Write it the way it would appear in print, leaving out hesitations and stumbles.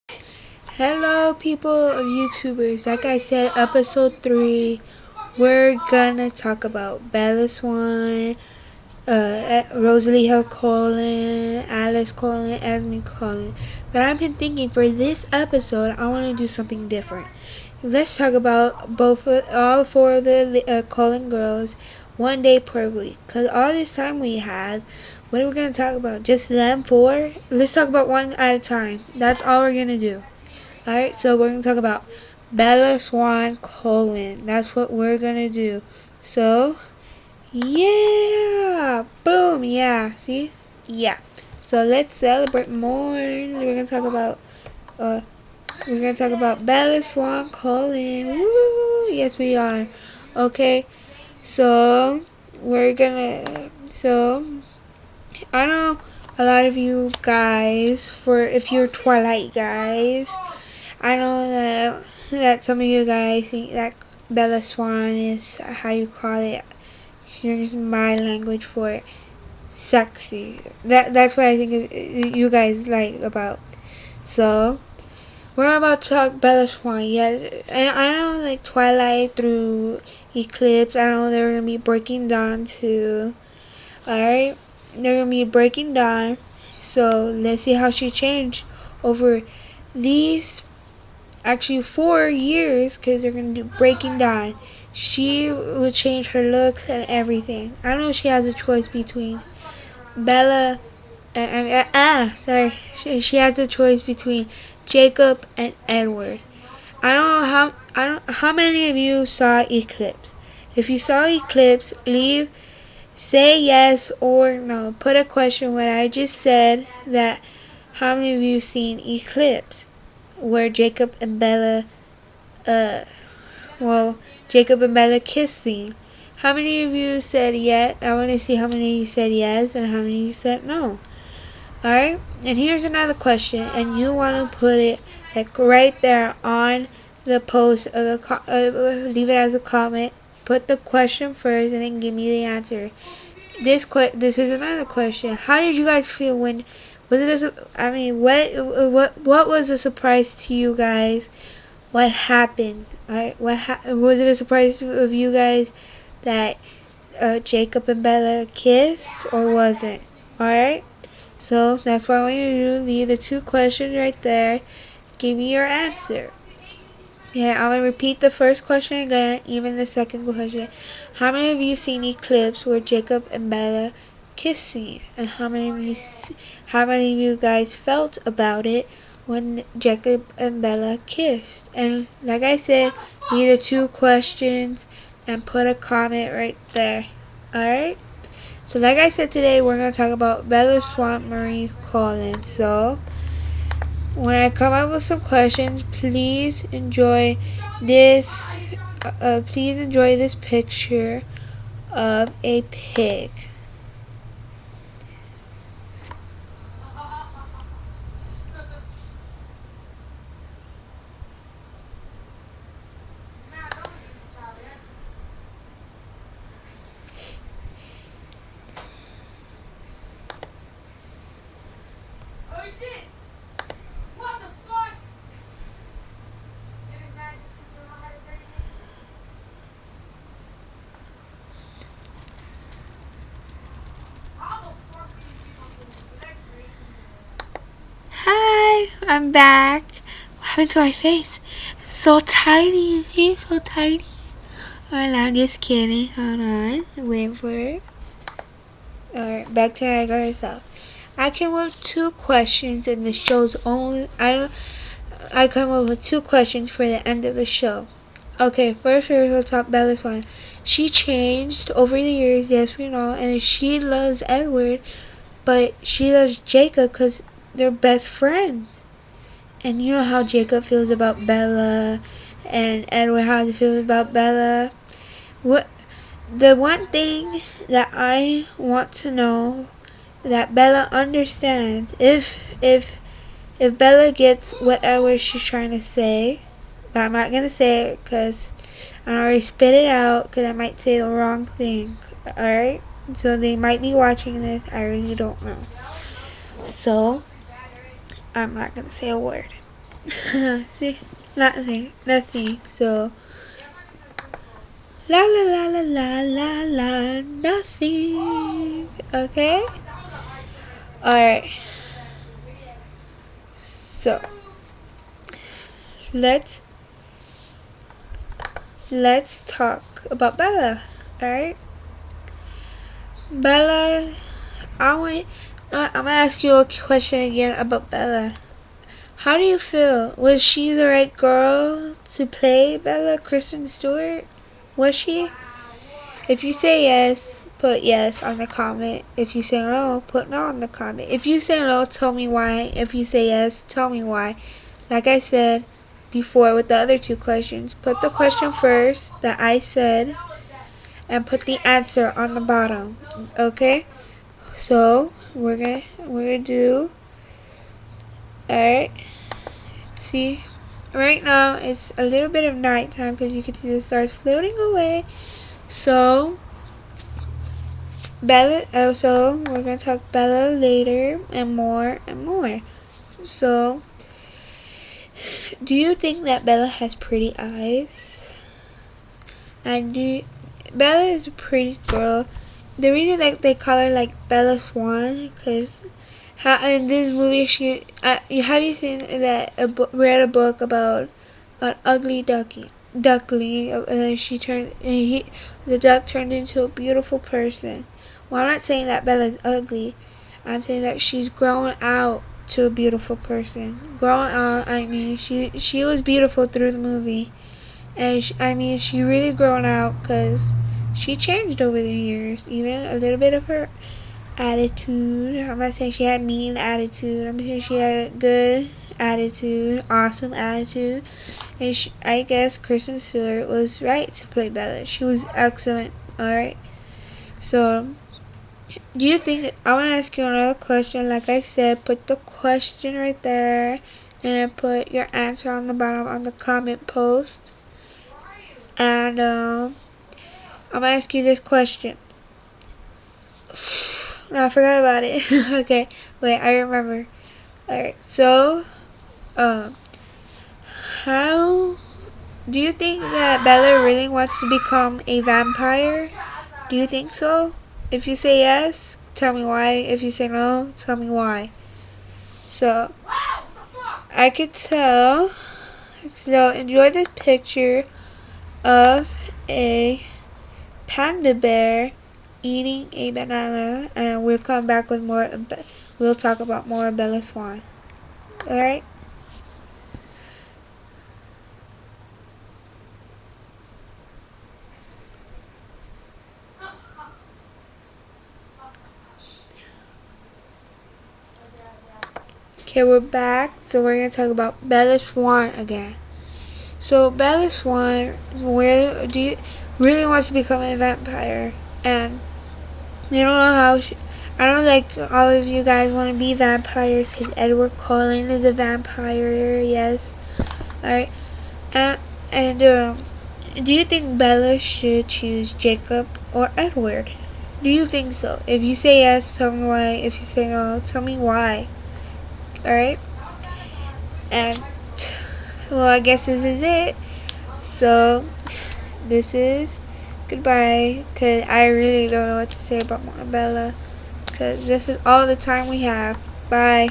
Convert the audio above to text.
Hello, people of YouTubers. Like I said, episode 3, we're gonna talk about Bella Swan, Rosalie Hill Colin, Alice Colin, Esme Colin. But I've been thinking for this episode, I want to do something different. Let's talk about all four of the Colin girls one day per week. Cause all this time we have, what are we gonna talk about? Just them four? Let's talk about one at a time. That's all we're gonna do. Alright, so we're going to talk about Bella Swan Colin. That's what we're going to do. So, yeah! Boom! Yeah, see? Yeah. So let's celebrate more. Uh, we're going to talk about Bella Swan Colin. Woo! Yes, we are. Okay, so I know a lot of you guys, if you're Twilight guys, I know that some of you guys think that Bella Swan is how you call it. Here's my language for it. Sexy. That's what I think you guys like about. So we're about to talk Bella Swan. Yes, and I know like Twilight through Eclipse. I know they're gonna be breaking down too. All right, they're gonna be breaking down. So let's see how she changed over these actually 4 years, because they're going to do breaking down. She would change her looks and everything. I know she has a choice between Bella sorry, she has a choice between Jacob and Edward. I don't how many of you saw Eclipse. If you saw Eclipse, say yes or no. Put a question when I just said that. How many of you seen Eclipse, where Jacob and Bella Jacob and Bella kissing? How many of you said yes? I want to see how many of you said yes and how many of you said no. Alright, and here's another question, and you want to put it like right there on the post of leave it as a comment. Put the question first and then give me the answer. This is another question. How did you guys feel when was it what was a surprise to you guys? What happened? Alright, was it a surprise of you guys that Jacob and Bella kissed, or was it? Alright, so that's what I want you to do. Leave the 2 questions right there. Give me your answer. Yeah, I'm going to repeat the first question again, even the second question. How many of you seen Eclipse where Jacob and Bella kissing? And how many of you guys felt about it when Jacob and Bella kissed? And like I said, leave the 2 questions and put a comment right there. Alright? So like I said, today we're going to talk about Bella Swan Marie Collins. So when I come up with some questions, please enjoy this. Please enjoy this picture of a pig. Hi, I'm back. What happened to my face? It's so tiny. It's so tiny. Alright, I'm just kidding. Hold on. Wait for it. Alright, back to my regular self. I came up with 2 questions, and the show's only. I come up with 2 questions for the end of the show. Okay, first we'll talk Bella Swan. She changed over the years, yes we know, and she loves Edward, but she loves Jacob because they're best friends. And you know how Jacob feels about Bella, and Edward how he feels about Bella. The one thing that I want to know that Bella understands, if Bella gets whatever she's trying to say, but I'm not gonna say it because I already spit it out because I might say the wrong thing. Alright, so they might be watching this. I really don't know. So I'm not gonna say a word. See, nothing. So, la la la la la la la, nothing. Okay. All right. So, let's talk about Bella. All right. Bella, I'm gonna ask you a question again about Bella. How do you feel? Was she the right girl to play Bella, Kristen Stewart? Was she? If you say yes, put yes on the comment. If you say no, put no on the comment. If you say no, tell me why. If you say yes, tell me why. Like I said before with the other two questions, put the question first that I said and put the answer on the bottom. Okay? So we're gonna do. Alright. See, right now it's a little bit of nighttime because you can see the stars floating away. So Bella. Also, we're gonna talk Bella later and more and more. So, do you think that Bella has pretty eyes? And Bella is a pretty girl. The reason that they call her like Bella Swan, because in this movie have you seen that read a book about an ugly duckling, and then the duck turned into a beautiful person. Well, I'm not saying that Bella's ugly. I'm saying that she's grown out to a beautiful person. Grown out, I mean, she was beautiful through the movie. And she really grown out because she changed over the years. Even a little bit of her attitude. I'm not saying she had mean attitude. I'm saying she had a good attitude, awesome attitude. And I guess Kristen Stewart was right to play Bella. She was excellent. Alright. So, do you think, I want to ask you another question. Like I said, put the question right there. And then put your answer on the bottom on the comment post. And I'm going to ask you this question. No, I forgot about it. Okay, wait, I remember. Alright, so, how do you think that Bella really wants to become a vampire? Do you think so? If you say yes, tell me why. If you say no, tell me why. So, I could tell. So, enjoy this picture of a panda bear eating a banana, and we'll come back with more. We'll talk about more Bella Swan. Alright? Okay, we're back. So we're going to talk about Bella Swan again. So Bella Swan really wants to become a vampire, and you don't know how I don't like all of you guys want to be vampires because Edward Cullen is a vampire. Yes. Alright. And do you think Bella should choose Jacob or Edward? Do you think so? If you say yes, tell me why. If you say no, tell me why. Alright? And, well, I guess this is it. So, this is goodbye. Because I really don't know what to say about Bella. Because this is all the time we have. Bye.